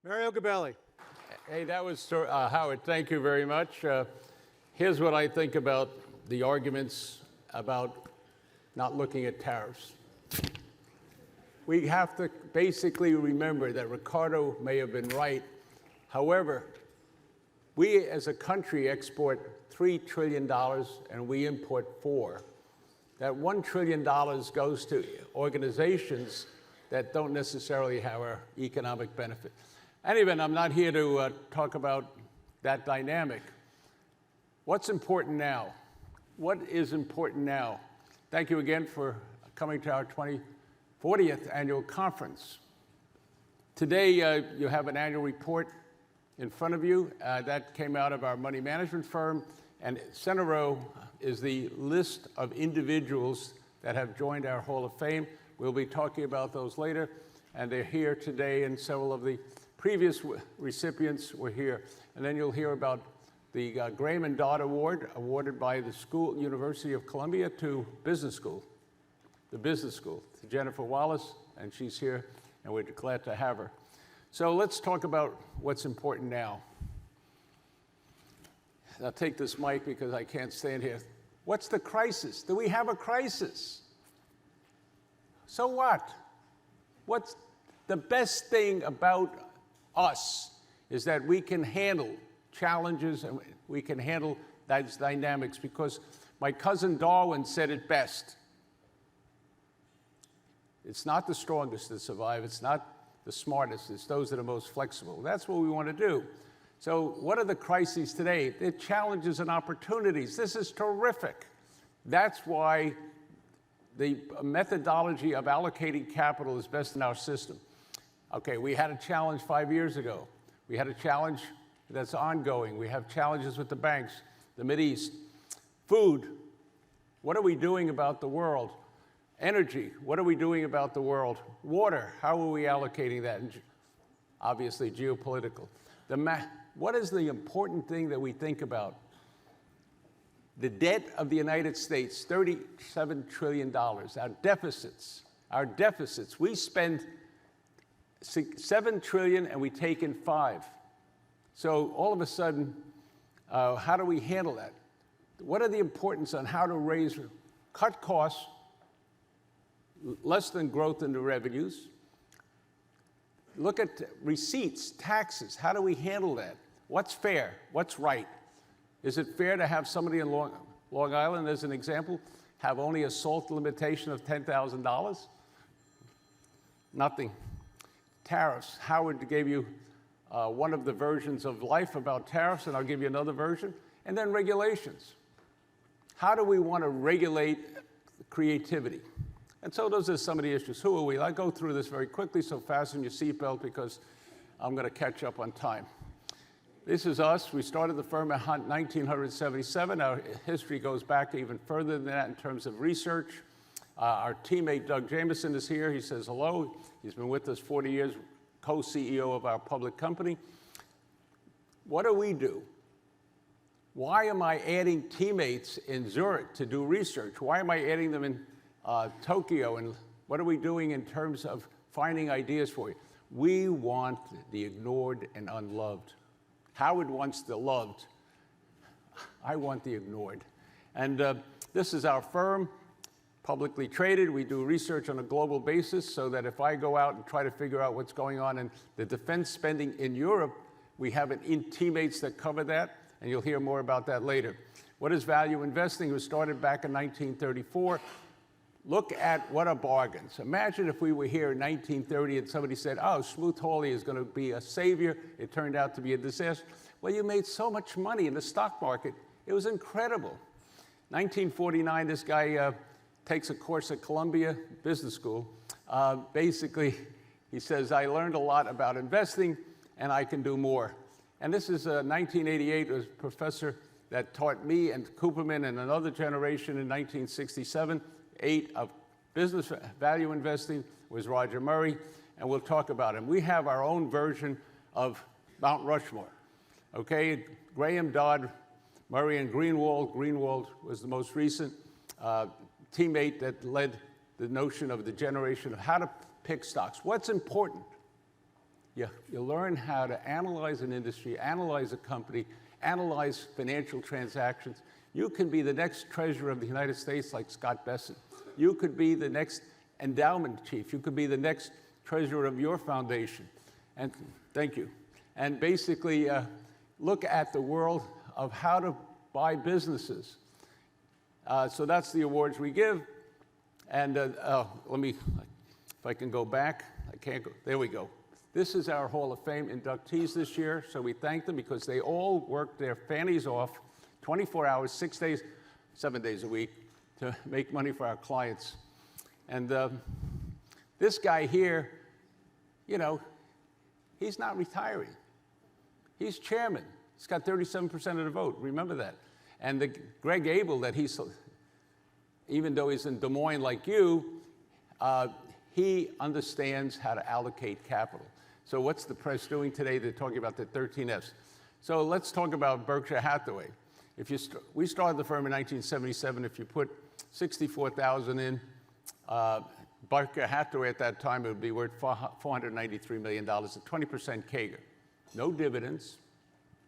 Mario Gabelli. Hey, that was Howard. Thank you very much. Here's what I think about the arguments about not looking at tariffs. We have to basically remember that Ricardo may have been right. However, we as a country export $3 trillion and we import $4 trillion. That $1 trillion goes to organizations that don't necessarily have our economic benefit. Anyway, I'm not here to talk about that dynamic. What's important now? What is important now? Thank you again for coming to our 40th annual conference. Today, you have an annual report in front of you. That came out of our money management firm, and center row is the list of individuals that have joined our Hall of Fame. We'll be talking about those later, and they're here today, and several of the previous recipients were here. And then you'll hear about the Graham and Dodd Award, awarded by the University of Columbia to business school, the business school, to Jennifer Wallace, and she's here, and we're glad to have her. So let's talk about what's important now. I'll take this mic because I can't stand here. What's the crisis? Do we have a crisis? So what? What's the best thing about us is that we can handle challenges and we can handle those dynamics, because my cousin Darwin said it best. It's not the strongest that survive, it's not the smartest, it's those that are most flexible. That's what we want to do. So what are the crises today? They're challenges and opportunities. This is terrific. That's why the methodology of allocating capital is best in our system. Okay, we had a challenge 5 years ago. We had a challenge that's ongoing. We have challenges with the banks, the Mideast. Food, what are we doing about the world? Energy, what are we doing about the world? Water, how are we allocating that? And obviously, geopolitical. What is the important thing that we think about? The debt of the United States, $37 trillion. Our deficits, we spend $7 trillion and we take in $5 trillion. So all of a sudden, how do we handle that? What are the importance on how to cut costs, less than growth in the revenues? Look at receipts, taxes. How do we handle that? What's fair? What's right? Is it fair to have somebody in Long Island, as an example, have only a SALT limitation of $10,000? Nothing. Tariffs. Howard gave you one of the versions of life about tariffs, and I'll give you another version. And then regulations. How do we want to regulate creativity? And so those are some of the issues. Who are we? I'll go through this very quickly, so fasten your seatbelt because I'm going to catch up on time. This is us. We started the firm in 1977. Our history goes back even further than that in terms of research. Our teammate, Doug Jameson, is here. He says hello. He's been with us 40 years, co-CEO of our public company. What do we do? Why am I adding teammates in Zurich to do research? Why am I adding them in Tokyo? And what are we doing in terms of finding ideas for you? We want the ignored and unloved. Howard wants the loved. I want the ignored. And this is our firm, publicly traded. We do research on a global basis so that if I go out and try to figure out what's going on in the defense spending in Europe, we have teammates that cover that, and you'll hear more about that later. What is value investing? It was started back in 1934. Look at what are bargains. Imagine if we were here in 1930 and somebody said, oh, Smoot-Hawley is going to be a savior. It turned out to be a disaster. Well, you made so much money in the stock market. It was incredible. 1949, this guy takes a course at Columbia Business School. Basically, he says, I learned a lot about investing, and I can do more. And this is 1988. It was a professor that taught me and Cooperman and another generation in 1967. 8 of business value investing was Roger Murray, and we'll talk about him. We have our own version of Mount Rushmore. Okay, Graham, Dodd, Murray, and Greenwald. Greenwald was the most recent teammate that led the notion of the generation of how to pick stocks. What's important? You learn how to analyze an industry, analyze a company, analyze financial transactions. You can be the next treasurer of the United States like Scott Bessent. You could be the next endowment chief. You could be the next treasurer of your foundation. And thank you. And basically look at the world of how to buy businesses. So that's the awards we give. And let me, if I can go back, I can't go, there we go. This is our Hall of Fame inductees this year, so we thank them because they all worked their fannies off 24 hours, 6 days, 7 days a week to make money for our clients. And this guy here, you know, he's not retiring. He's chairman. He's got 37% of the vote, remember that. And the Greg Abel that he's, even though he's in Des Moines like you, he understands how to allocate capital. So what's the press doing today? They're talking about the 13 Fs. So let's talk about Berkshire Hathaway. If you we started the firm in 1977. If you put 64,000 in, Berkshire Hathaway at that time, it would be worth $493 million, a 20% CAGR. No dividends,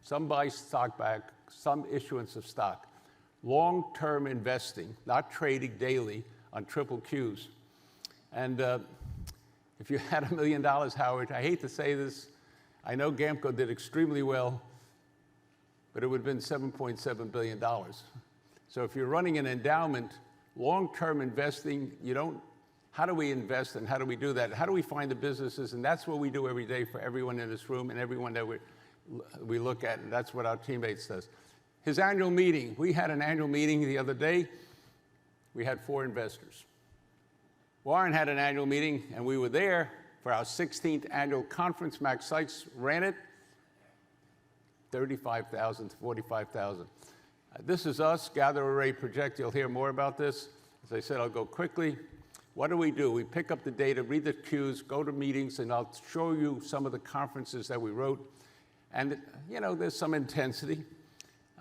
some buy stock back, some issuance of stock. Long-term investing, not trading daily on triple Qs. And if you had $1 million, Howard, I hate to say this, I know Gamco did extremely well, but it would have been $7.7 billion. So if you're running an endowment, long-term investing, you don't, how do we invest and how do we do that? How do we find the businesses? And that's what we do every day for everyone in this room and everyone that we look at, and that's what our teammates does. His annual meeting, we had an annual meeting the other day. We had 4 investors. Warren had an annual meeting, and we were there for our 16th annual conference. Max Sykes ran it, 35,000 to 45,000. This is us, gather array project. You'll hear more about this. As I said, I'll go quickly. What do? We pick up the data, read the cues, go to meetings, and I'll show you some of the conferences that we wrote. And, you know, there's some intensity.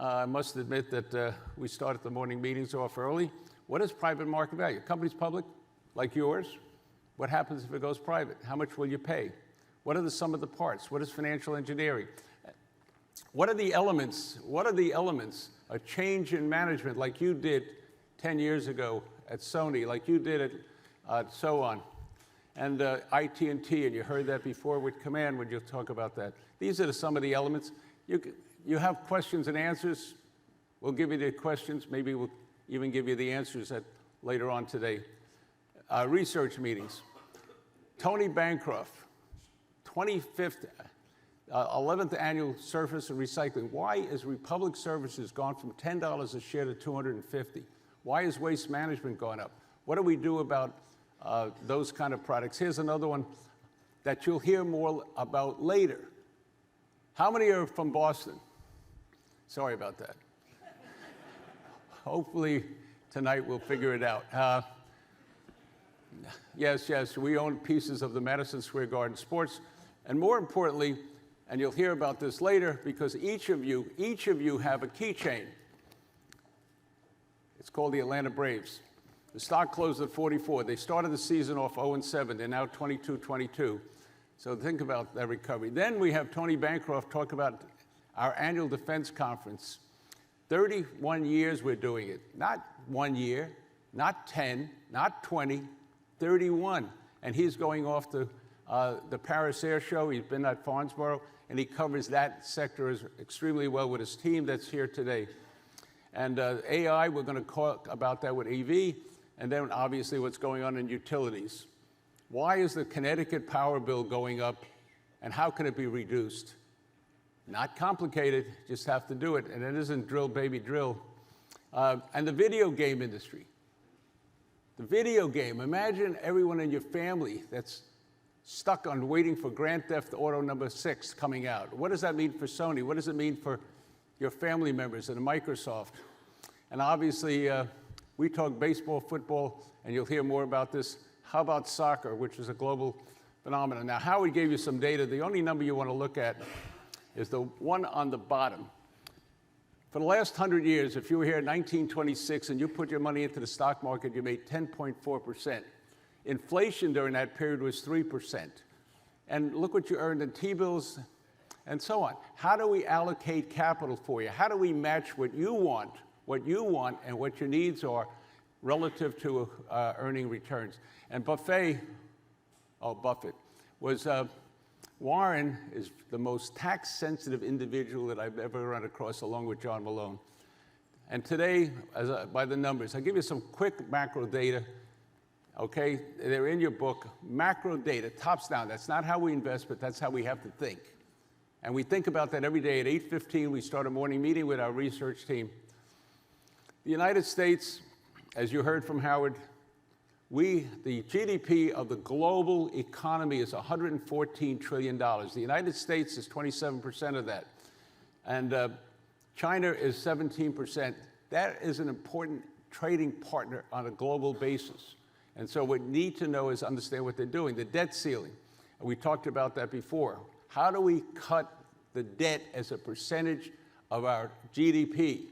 I must admit that we started the morning meetings off early. What is private market value? Company's public, like yours. What happens if it goes private? How much will you pay? What are the sum of the parts? What is financial engineering? What are the elements? What are the elements? A change in management like you did 10 years ago at Sony, like you did at so on. And IT&T, and you heard that before with Command when you talk about that. These are some of the elements. You have questions and answers. We'll give you the questions. Maybe we'll even give you the answers later on today. Research meetings. Tony Bancroft, 25th, 11th annual surface and recycling. Why is Republic Services gone from $10 a share to $250? Why is waste management gone up? What do we do about those kind of products? Here's another one that you'll hear more about later. How many are from Boston? Sorry about that. Hopefully tonight we'll figure it out. Yes, we own pieces of the Madison Square Garden Sports. And more importantly, and you'll hear about this later, because each of you have a keychain. It's called the Atlanta Braves. The stock closed at 44. They started the season off 0-7. They're now 22-22. So think about that recovery. Then we have Tony Bancroft talk about our annual defense conference. 31 years we're doing it. Not 1 year, not 10, not 20, 31. And he's going off to the Paris Air Show. He's been at Farnsborough, and he covers that sector extremely well with his team that's here today. And AI, we're going to talk about that with EV, and then obviously what's going on in utilities. Why is the Connecticut power bill going up, and how can it be reduced? Not complicated, just have to do it, and it isn't drill, baby, drill. And the video game industry. The video game, imagine everyone in your family that's stuck on waiting for Grand Theft Auto #6 coming out. What does that mean for Sony? What does it mean for your family members and Microsoft? And obviously, we talk baseball, football, and you'll hear more about this. How about soccer, which is a global phenomenon? Now, Howard gave you some data. The only number you want to look at is the one on the bottom. For the last 100 years, if you were here in 1926 and you put your money into the stock market, you made 10.4%. Inflation during that period was 3%. and look what you earned in T-bills and so on. How do we allocate capital for you? How do we match what you want and what your needs are relative to earning returns? And Buffett was, Warren is the most tax-sensitive individual that I've ever run across, along with John Malone. And today, by the numbers, I'll give you some quick macro data. Okay, they're in your book. Macro data, tops down. That's not how we invest, but that's how we have to think. And we think about that every day. At 8:15, we start a morning meeting with our research team. The United States, as you heard from Howard, the GDP of the global economy is $114 trillion. The United States is 27% of that. And China is 17%. That is an important trading partner on a global basis. And so what we need to know is understand what they're doing. The debt ceiling, and we talked about that before. How do we cut the debt as a percentage of our GDP?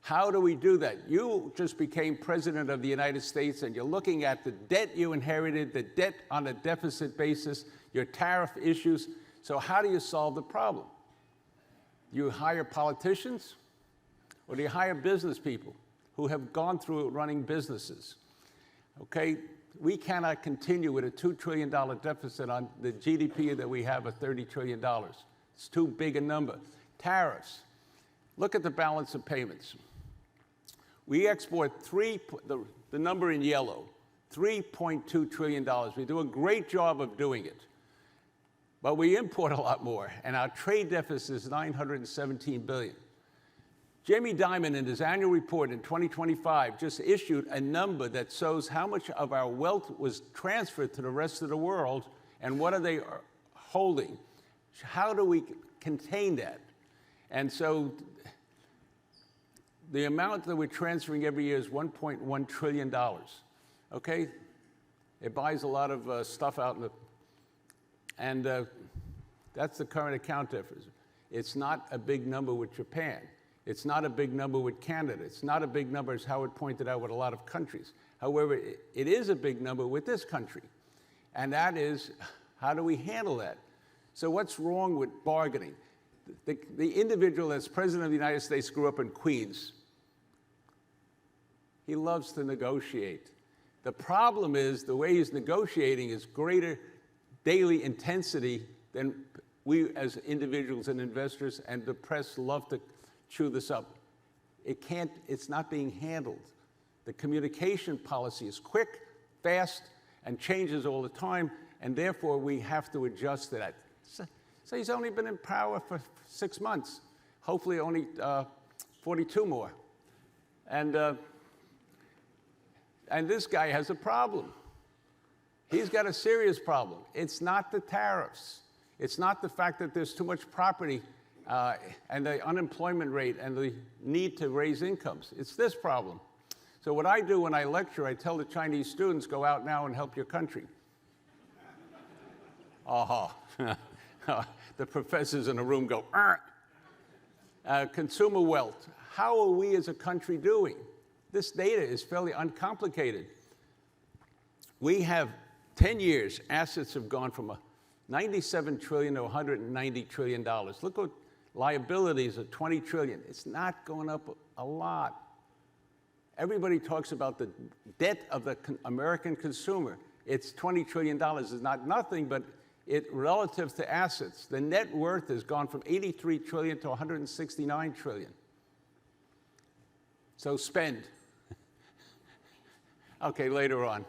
How do we do that? You just became president of the United States, and you're looking at the debt you inherited, the debt on a deficit basis, your tariff issues. So how do you solve the problem? Do you hire politicians, or do you hire business people who have gone through running businesses? Okay, we cannot continue with a $2 trillion deficit on the GDP that we have of $30 trillion. It's too big a number. Tariffs. Look at the balance of payments. We export the number in yellow, $3.2 trillion. We do a great job of doing it. But we import a lot more, and our trade deficit is $917 billion. Jamie Dimon, in his annual report in 2025, just issued a number that shows how much of our wealth was transferred to the rest of the world, and what are they holding? How do we contain that? And so the amount that we're transferring every year is $1.1 trillion, okay? It buys a lot of stuff out in the, and that's the current account deficit. It's not a big number with Japan. It's not a big number with Canada. It's not a big number, as Howard pointed out, with a lot of countries. However, it is a big number with this country. And that is, how do we handle that? So what's wrong with bargaining? The individual that's president of the United States grew up in Queens. He loves to negotiate. The problem is the way he's negotiating is greater daily intensity than we as individuals and investors and the press love to chew this up. It's not being handled. The communication policy is quick, fast, and changes all the time, and therefore we have to adjust to that. So he's only been in power for 6 months, hopefully only 42 more. And this guy has a problem. He's got a serious problem. It's not the tariffs. It's not the fact that there's too much property and the unemployment rate and the need to raise incomes. It's this problem. So what I do when I lecture, I tell the Chinese students, go out now and help your country. The professors in the room go, consumer wealth. How are we as a country doing? This data is fairly uncomplicated. We have 10 years, assets have gone from $97 trillion to $190 trillion. Look what liabilities are $20 trillion. It's not going up a lot. Everybody talks about the debt of the American consumer. It's $20 trillion. It's not nothing, but relative to assets, the net worth has gone from $83 trillion to $169 trillion. So spend. Okay, later on.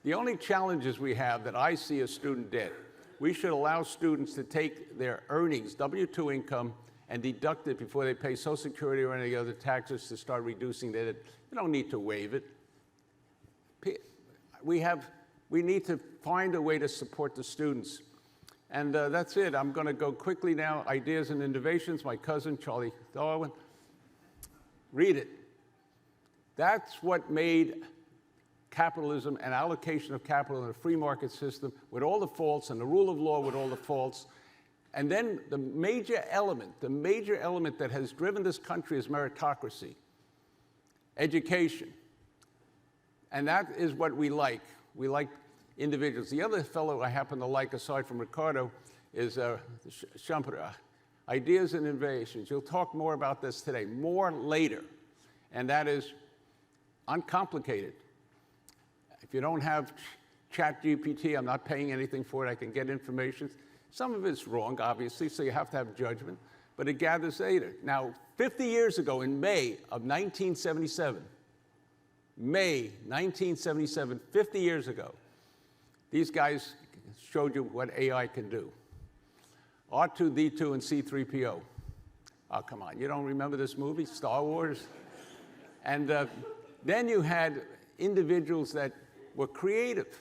The only challenges we have that I see as student debt, we should allow students to take their earnings, W-2 income, and deduct it before they pay Social Security or any other taxes to start reducing their debt. You don't need to waive it. We need to find a way to support the students. And that's it. I'm going to go quickly now. Ideas and Innovations, my cousin, Charlie Darwin. Read it. That's what made capitalism and allocation of capital in a free market system with all the faults and the rule of law with all the faults. And then the major element that has driven this country is meritocracy, education. And that is what we like. individuals. The other fellow I happen to like, aside from Ricardo, is Schumpeter, Ideas and Innovations. You'll talk more about this today, more later, and that is uncomplicated. If you don't have ChatGPT, I'm not paying anything for it, I can get information. Some of it's wrong, obviously, so you have to have judgment, but it gathers data. Now, 50 years ago, in May of 1977, May 1977, 50 years ago, these guys showed you what AI can do. R2-D2 and C-3PO. Oh, come on, you don't remember this movie, Star Wars? And then you had individuals that were creative,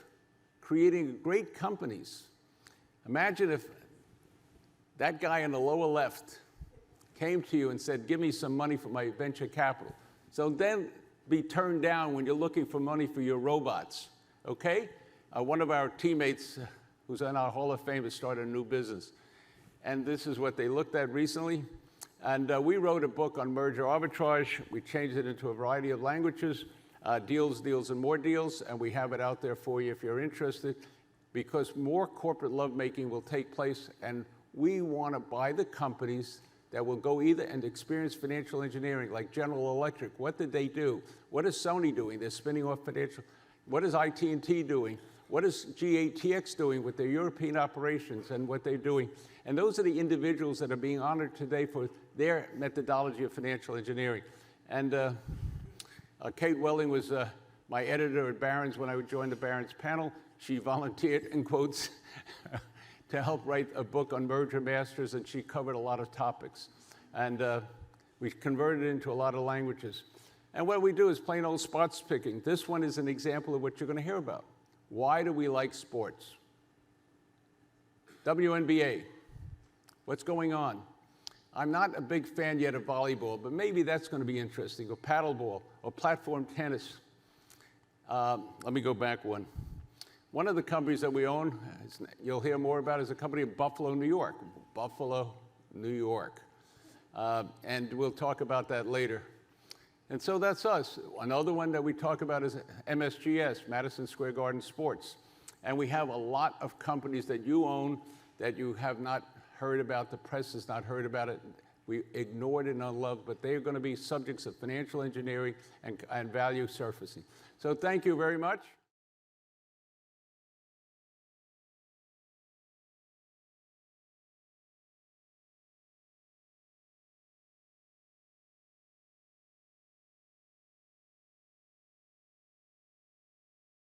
creating great companies. Imagine if that guy in the lower left came to you and said, give me some money for my venture capital. So then be turned down when you're looking for money for your robots, okay? One of our teammates who's in our Hall of Fame has started a new business. And this is what they looked at recently. And we wrote a book on merger arbitrage. We changed it into a variety of languages, deals, deals, and more deals. And we have it out there for you if you're interested, because more corporate lovemaking will take place. And we want to buy the companies that will go either and experience financial engineering, like General Electric. What did they do? What is Sony doing? They're spinning off financial. What is IT&T doing? What is GATX doing with their European operations and what they're doing? And those are the individuals that are being honored today for their methodology of financial engineering. And Kate Welling was my editor at Barron's when I joined the Barron's panel. She volunteered, in quotes, to help write a book on merger masters, and she covered a lot of topics. And we converted it into a lot of languages. And what we do is plain old spots picking. This one is an example of what you're going to hear about. Why do we like sports? WNBA, what's going on? I'm not a big fan yet of volleyball, but maybe that's going to be interesting, or paddleball, or platform tennis. Let me go back one. One of the companies that we own, you'll hear more about, is a company in Buffalo, New York. Buffalo, New York. And we'll talk about that later. And so that's us. Another one that we talk about is MSGS, Madison Square Garden Sports. And we have a lot of companies that you own that you have not heard about, the press has not heard about it. We ignored it and unloved, but they are going to be subjects of financial engineering and value surfacing. So thank you very much.